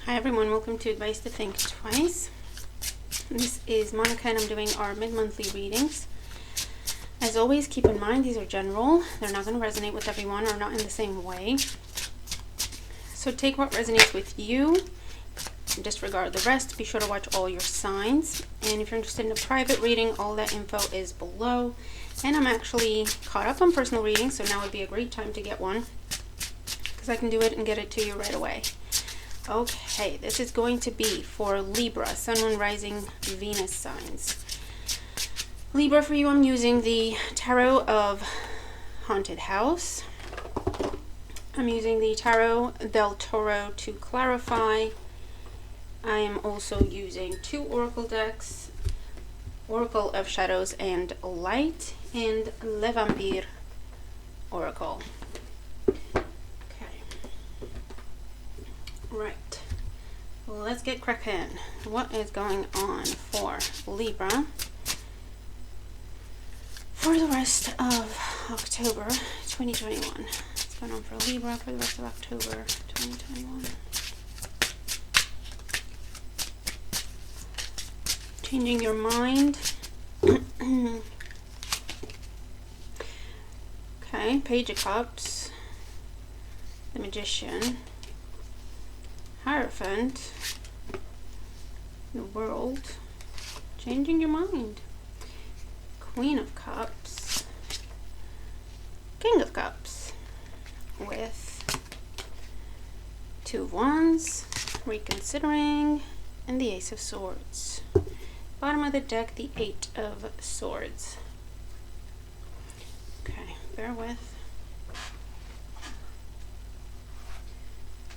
Hi everyone, welcome to Advice to Think Twice. This is Monica and I'm doing our mid-monthly readings. As always, keep in mind these are general. They're not going to resonate with everyone or not in the same way. So take what resonates with you. Disregard the rest. Be sure to watch all your signs. And if you're interested in a private reading, all that info is below. And I'm actually caught up on personal readings, so now would be a great time to get one, because I can do it and get it to you right away. Okay, this is going to be for Libra, Sun, Moon, Rising, Venus signs. Libra, for you, I'm using the Tarot of Haunted House. I'm using the Tarot del Toro to clarify. I am also using two Oracle decks, Oracle of Shadows and Light, and Le Vampire Oracle. Right, let's get cracking. What is going on for Libra for the rest of October 2021? What's going on for Libra for the rest of October 2021? Changing your mind. Okay, Page of Cups, the Magician, Hierophant, the World, changing your mind, Queen of Cups, King of Cups, with Two of Wands, reconsidering, and the Ace of Swords. Bottom of the deck, the Eight of Swords. Okay, bear with.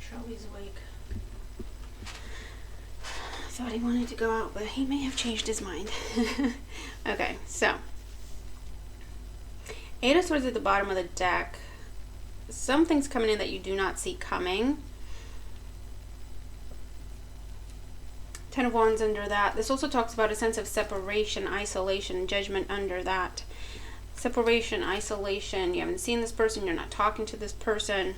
Shelby's awake. Thought he wanted to go out, but he may have changed his mind. Okay, so Eight of Swords at the bottom of the deck. Something's coming in that you do not see coming. Ten of Wands under that. This also talks about a sense of separation, isolation, judgment under that. Separation, isolation. You haven't seen this person. You're not talking to this person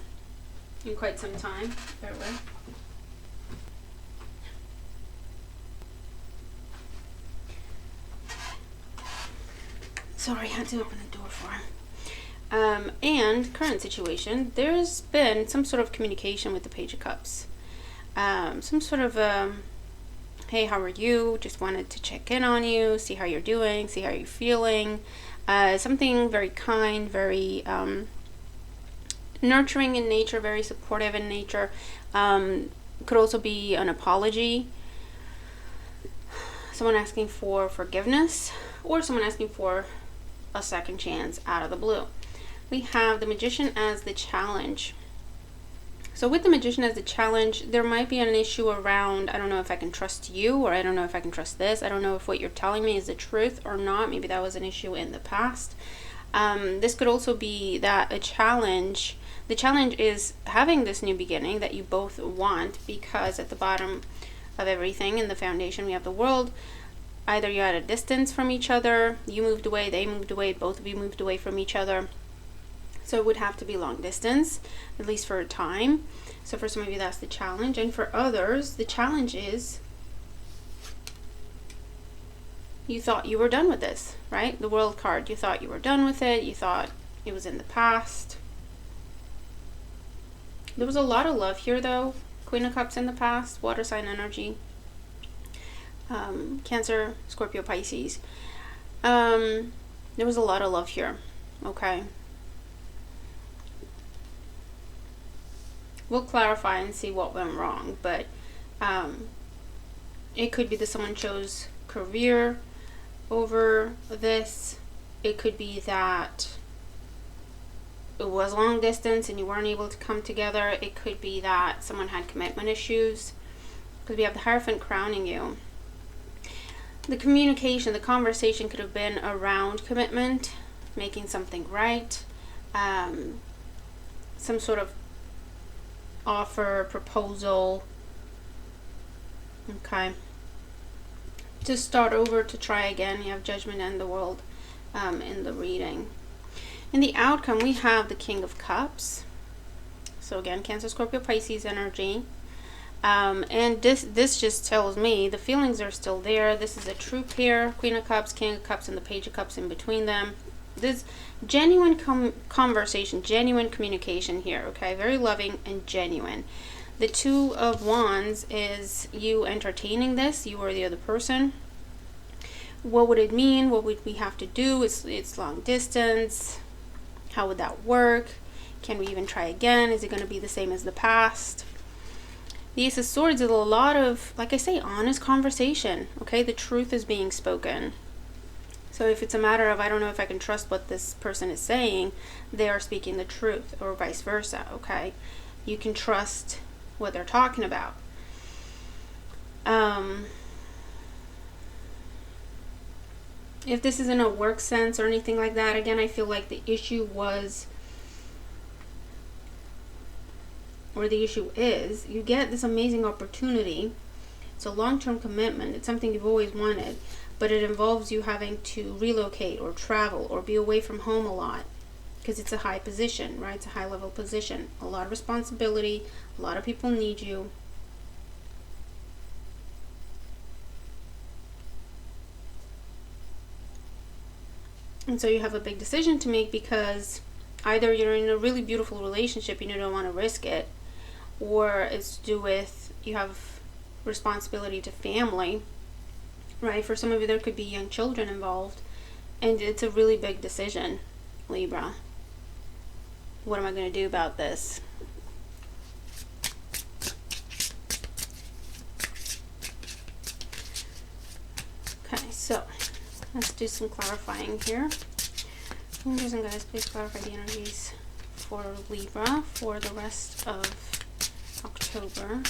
in quite some time. Bear with. Sorry, I had to open the door for him. And current situation, there's been some sort of communication with the Page of Cups. Some sort of, hey, how are you? Just wanted to check in on you, see how you're doing, see how you're feeling. Something very kind, very nurturing in nature, very supportive in nature. Could also be an apology. Someone asking for forgiveness, or someone asking for a second chance out of the blue. We have the Magician as the challenge. So with the Magician as the challenge, there might be an issue around, I don't know if I can trust you, or I don't know if I can trust this. I don't know if what you're telling me is the truth or not. Maybe that was an issue in the past. This could also be that a challenge. The challenge is having this new beginning that you both want, because at the bottom of everything in the foundation we have the World. Either you're at a distance from each other, you moved away, they moved away, both of you moved away from each other. So it would have to be long distance, at least for a time. So for some of you, that's the challenge. And for others, the challenge is you thought you were done with this, right? The World card, you thought you were done with it. You thought it was in the past. There was a lot of love here, though. Queen of Cups in the past, water sign energy. Cancer, Scorpio, Pisces. There was a lot of love here. Okay. We'll clarify and see what went wrong, but it could be that someone chose career over this. It could be that it was long distance and you weren't able to come together. It could be that someone had commitment issues, because we have the Hierophant crowning you. The communication, the conversation could have been around commitment, making something right, some sort of offer, proposal. Okay. To start over, to try again. You have Judgment and the World in the reading. In the outcome, we have the King of Cups. So again, Cancer, Scorpio, Pisces energy. And this just tells me the feelings are still there. This is a true pair. Queen of Cups, King of Cups, and the Page of Cups in between them. This genuine conversation, genuine communication here, okay? Very loving and genuine. The Two of Wands is you entertaining this, you or the other person. What would it mean? What would we have to do? It's long distance. How would that work? Can we even try again? Is it going to be the same as the past? The Ace of Swords is a lot of, like I say, honest conversation, okay? The truth is being spoken. So if it's a matter of, I don't know if I can trust what this person is saying, they are speaking the truth, or vice versa, okay? You can trust what they're talking about. If this is in a work sense or anything like that, again, I feel like the issue was, or the issue is, you get this amazing opportunity. It's a long-term commitment. It's something you've always wanted, but it involves you having to relocate or travel or be away from home a lot, because it's a high position, right? It's a high-level position. A lot of responsibility. A lot of people need you. And so you have a big decision to make, because either you're in a really beautiful relationship and you don't want to risk it, or it's to do with you have responsibility to family, right? For some of you, there could be young children involved, and it's a really big decision, Libra. What am I going to do about this? Okay, so let's do some clarifying here. Angels and guys, please clarify the energies for Libra for the rest of October.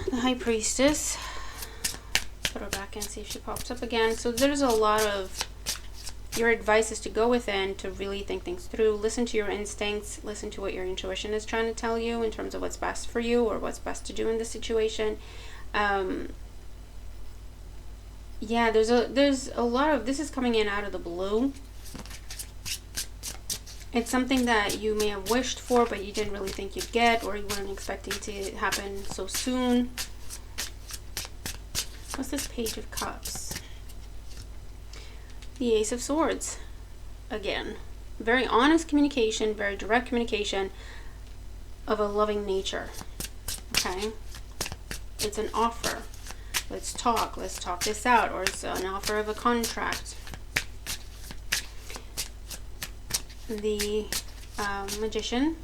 The High Priestess. Put her back in, see if she pops up again. So there's a lot of, your advice is to go within, to really think things through. Listen to your instincts. Listen to what your intuition is trying to tell you in terms of what's best for you or what's best to do in this situation. Yeah, there's a lot of, this is coming in out of the blue. It's something that you may have wished for, but you didn't really think you'd get, or you weren't expecting to happen so soon. What's this Page of Cups? The Ace of Swords. Again, very honest communication, very direct communication of a loving nature. Okay? It's an offer. Let's talk this out, or it's an offer of a contract. The Magician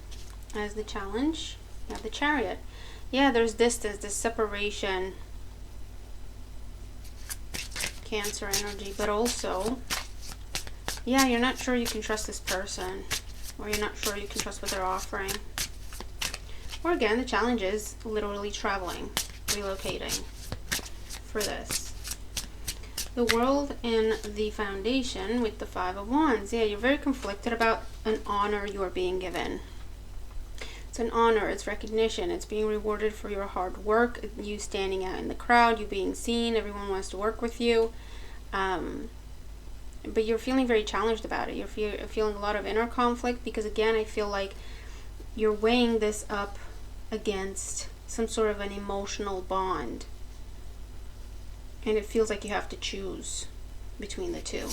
as the challenge. You have the Chariot. Yeah, there's distance, this separation, Cancer energy, but also, yeah, you're not sure you can trust this person, or you're not sure you can trust what they're offering. Or again, the challenge is literally traveling, relocating for this. The World and the Foundation with the Five of Wands. Yeah, you're very conflicted about an honor you are being given. It's an honor, it's recognition, it's being rewarded for your hard work, you standing out in the crowd, you being seen, everyone wants to work with you. But you're feeling very challenged about it. You're feeling a lot of inner conflict, because again, I feel like you're weighing this up against some sort of an emotional bond. And it feels like you have to choose between the two.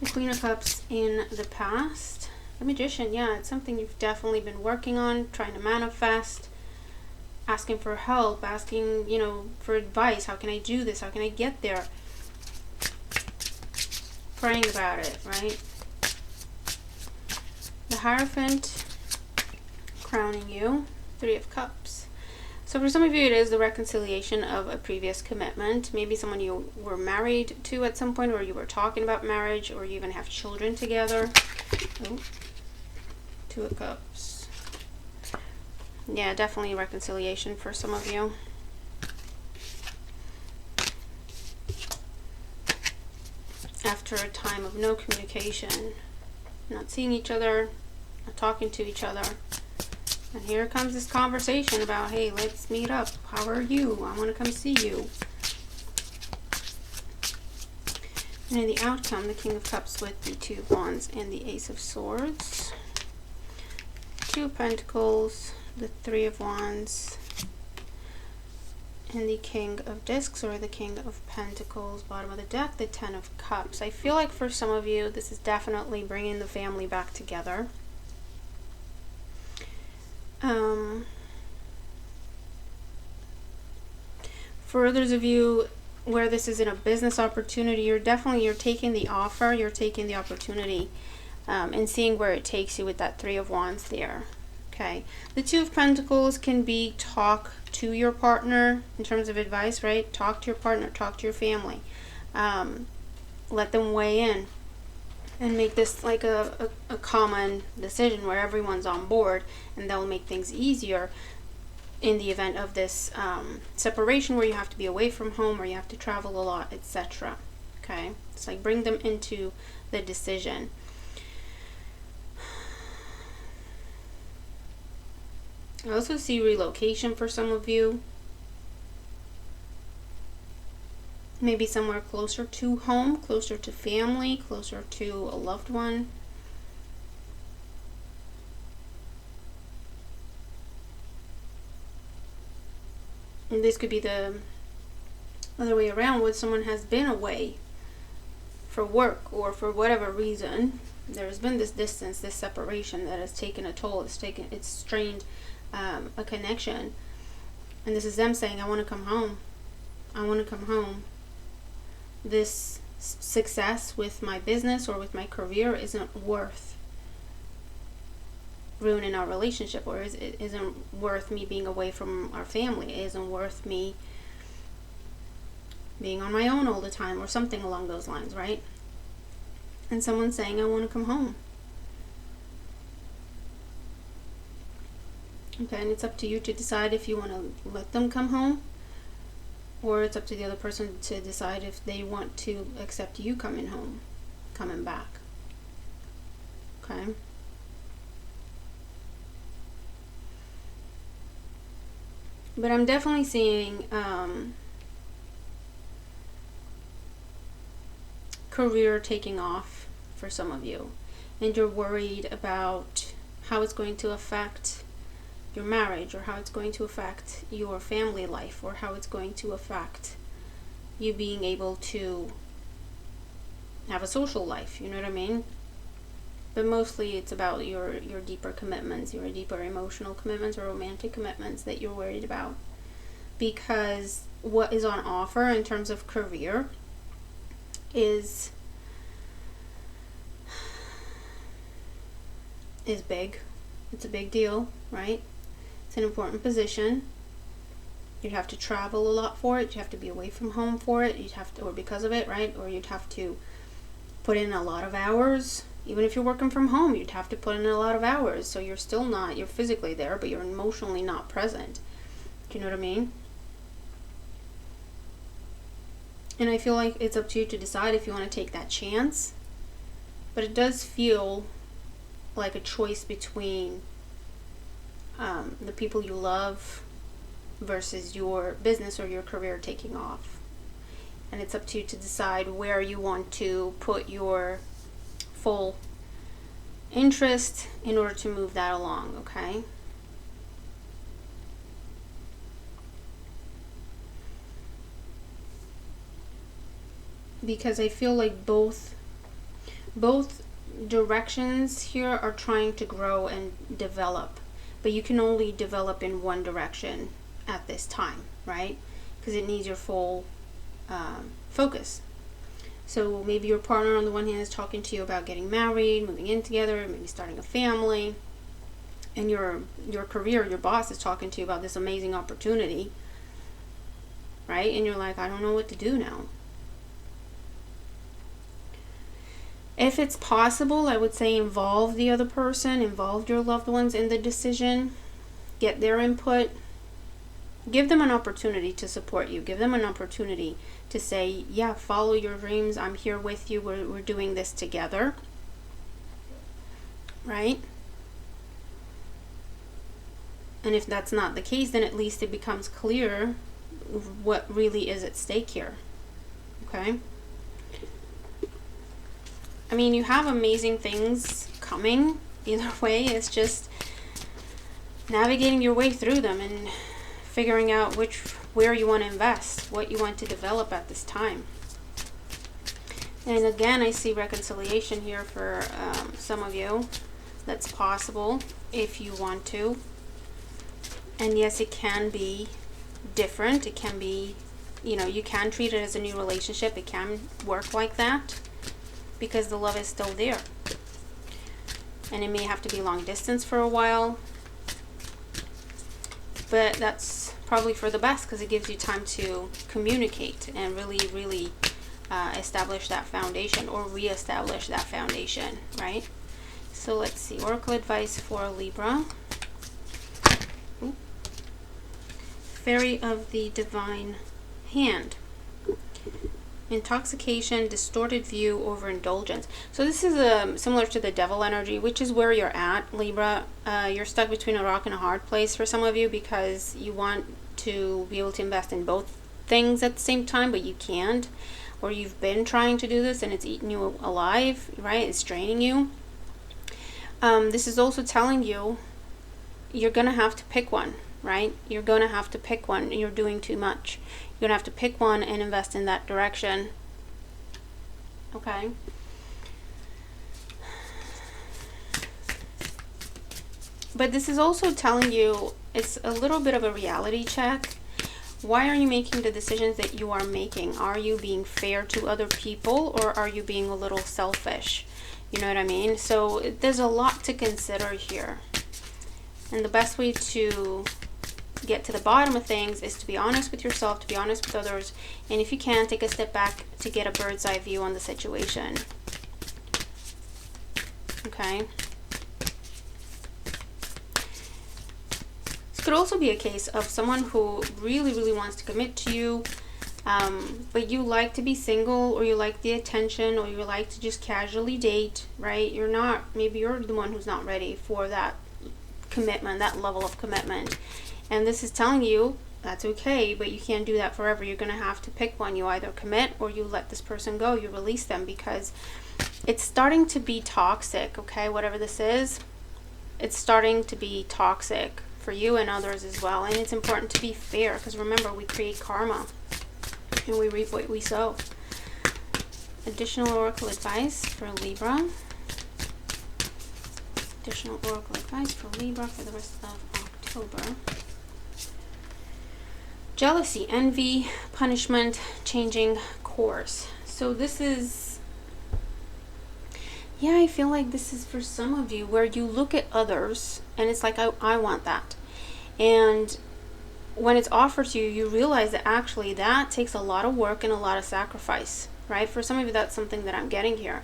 The Queen of Cups in the past. The Magician, yeah, it's something you've definitely been working on, trying to manifest, asking for help, asking, you know, for advice. How can I do this? How can I get there? Praying about it, right? The Hierophant crowning you. Three of Cups. So for some of you, it is the reconciliation of a previous commitment. Maybe someone you were married to at some point, or you were talking about marriage, or you even have children together. Oh, Two of Cups. Yeah, definitely reconciliation for some of you. After a time of no communication, not seeing each other, not talking to each other. And here comes this conversation about, hey, let's meet up. How are you? I want to come see you. And in the outcome, the King of Cups with the Two of Wands and the Ace of Swords. Two of Pentacles, the Three of Wands, and the King of Discs, or the King of Pentacles. Bottom of the deck, the Ten of Cups. I feel like for some of you, this is definitely bringing the family back together. For others of you where this is in a business opportunity, you're taking the offer, you're taking the opportunity, and seeing where it takes you with that Three of Wands there. Okay, the Two of Pentacles can be talk to your partner in terms of advice, right? Talk to your partner, talk to your family. Let them weigh in and make this like a common decision where everyone's on board, and they'll make things easier in the event of this separation where you have to be away from home or you have to travel a lot, etc. Okay, it's like bring them into the decision. I also see relocation for some of you. Maybe somewhere closer to home, closer to family, closer to a loved one. And this could be the other way around, where someone has been away for work or for whatever reason. There's been this distance, this separation that has taken a toll. It's strained a connection. And this is them saying, I want to come home. I want to come home. This success with my business or with my career isn't worth ruining our relationship, or it isn't worth me being away from our family. It isn't worth me being on my own all the time, or something along those lines, right? And someone's saying, I want to come home. Okay, and it's up to you to decide if you want to let them come home, or it's up to the other person to decide if they want to accept you coming home, coming back. Okay. But I'm definitely seeing career taking off for some of you. And you're worried about how it's going to affect your marriage, or how it's going to affect your family life, or how it's going to affect you being able to have a social life. You know what I mean? But mostly it's about your deeper commitments, your deeper emotional commitments or romantic commitments that you're worried about. Because what is on offer in terms of career is big. It's a big deal, right? It's an important position. You'd have to travel a lot for it. You have to be away from home for it. You'd have to, or because of it, right? Or you'd have to put in a lot of hours. Even if you're working from home, you'd have to put in a lot of hours. So you're still not, you're physically there, but you're emotionally not present. Do you know what I mean? And I feel like it's up to you to decide if you want to take that chance. But it does feel like a choice between the people you love versus your business or your career taking off. And it's up to you to decide where you want to put your full interest in order to move that along, okay? Because I feel like both directions here are trying to grow and develop, but you can only develop in one direction at this time, right? Because it needs your full focus. So maybe your partner on the one hand is talking to you about getting married, moving in together, maybe starting a family, and your career, your boss is talking to you about this amazing opportunity, right? And you're like, I don't know what to do now. If it's possible, I would say involve the other person, involve your loved ones in the decision, get their input, give them an opportunity to support you, give them an opportunity to say, yeah, follow your dreams, I'm here with you, we're doing this together, right? And if that's not the case, then at least it becomes clear what really is at stake here, okay? I mean, you have amazing things coming either way. It's just navigating your way through them and figuring out where you want to invest, what you want to develop at this time. And again, I see reconciliation here for some of you. That's possible if you want to. And yes, it can be different. It can be, you can treat it as a new relationship. It can work like that because the love is still there. And it may have to be long distance for a while. But that's probably for the best because it gives you time to communicate and really establish that foundation or reestablish that foundation, right? So let's see, Oracle advice for Libra. Ooh. Fairy of the Divine Hand. Intoxication, distorted view, overindulgence. So this is similar to the devil energy, which is where you're at, Libra. You're stuck between a rock and a hard place for some of you because you want to be able to invest in both things at the same time, but you can't. Or you've been trying to do this and it's eating you alive, right? It's draining you. This is also telling you you're going to have to pick one, right? You're going to have to pick one. You're doing too much. You're going to have to pick one and invest in that direction. Okay? But this is also telling you it's a little bit of a reality check. Why are you making the decisions that you are making? Are you being fair to other people or are you being a little selfish? You know what I mean? So there's a lot to consider here. And the best way to get to the bottom of things is to be honest with yourself, to be honest with others, and if you can, take a step back to get a bird's eye view on the situation. Okay? This could also be a case of someone who really wants to commit to you, but you like to be single, or you like the attention, or you like to just casually date, right? Maybe you're the one who's not ready for that commitment, that level of commitment. And this is telling you that's okay, but you can't do that forever. You're going to have to pick one. You either commit or you let this person go. You release them because it's starting to be toxic, okay? Whatever this is, it's starting to be toxic for you and others as well. And it's important to be fair because remember, we create karma and we reap what we sow. Additional oracle advice for Libra. Additional oracle advice for Libra for the rest of October. Jealousy, envy, punishment, changing course. So this is, yeah, I feel like this is for some of you where you look at others and it's like, I want that. And when it's offered to you, you realize that actually that takes a lot of work and a lot of sacrifice, right? For some of you, that's something that I'm getting here.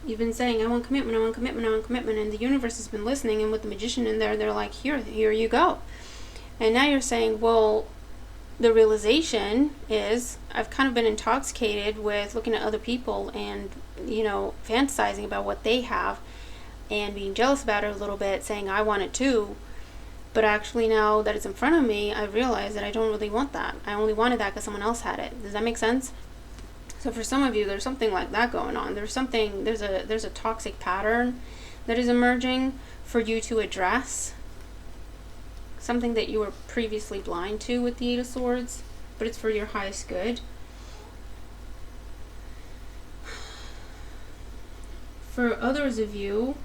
You've been saying, I want commitment, I want commitment, I want commitment, and the universe has been listening, and with the magician in there, they're like, here you go. And now you're saying, well, the realization is I've kind of been intoxicated with looking at other people and, fantasizing about what they have and being jealous about it a little bit, saying I want it too. But actually now that it's in front of me, I realize that I don't really want that. I only wanted that because someone else had it. Does that make sense? So for some of you, there's something like that going on. There's a toxic pattern that is emerging for you to address. Something that you were previously blind to with the Eight of Swords, but it's for your highest good. For others of you,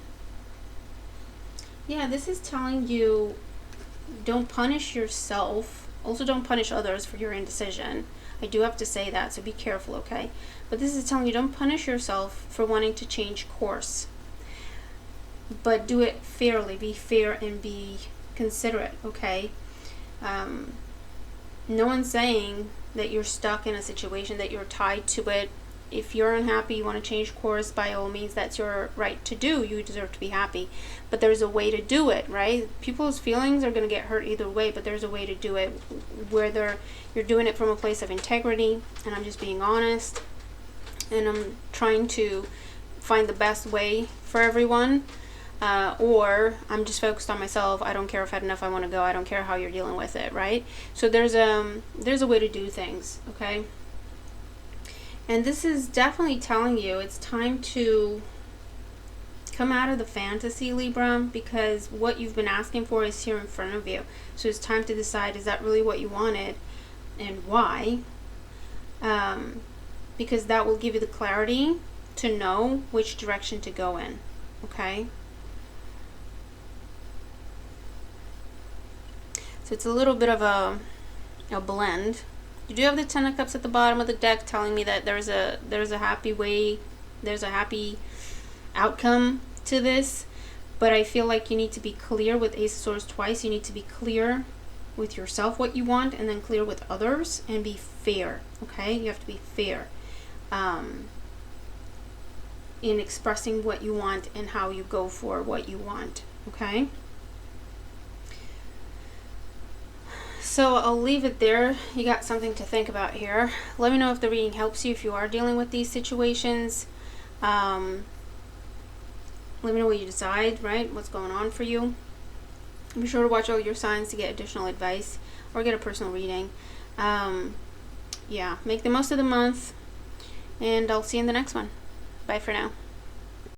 yeah, this is telling you don't punish yourself. Also don't punish others for your indecision. I do have to say that, so be careful, okay? But this is telling you don't punish yourself for wanting to change course. But do it fairly. Be fair and be considerate, okay? No one's saying that you're stuck in a situation, that you're tied to it. If you're unhappy, you want to change course, by all means, that's your right to do. You deserve to be happy. But there's a way to do it, right? People's feelings are going to get hurt either way, but there's a way to do it where you're doing it from a place of integrity, and I'm just being honest, and I'm trying to find the best way for everyone. Or I'm just focused on myself. I don't care if I had enough, I want to go. I don't care how you're dealing with it, right? So there's a way to do things, okay? And this is definitely telling you it's time to Come out of the fantasy, Libra, because what you've been asking for is here in front of you. So it's time to decide, is that really what you wanted and why? Because that will give you the clarity to know which direction to go in, okay? So it's a little bit of a blend. You do have the Ten of Cups at the bottom of the deck telling me that there's a happy way, there's a happy outcome to this, but I feel like you need to be clear with Ace of Swords twice. You need to be clear with yourself what you want, and then clear with others, and be fair, okay? You have to be fair in expressing what you want and how you go for what you want, okay? So I'll leave it there. You got something to think about here. Let me know if the reading helps you if you are dealing with these situations. Let me know what you decide, right? What's going on for you. Be sure to watch all your signs to get additional advice or get a personal reading. Yeah, make the most of the month, and I'll see you in the next one. Bye for now.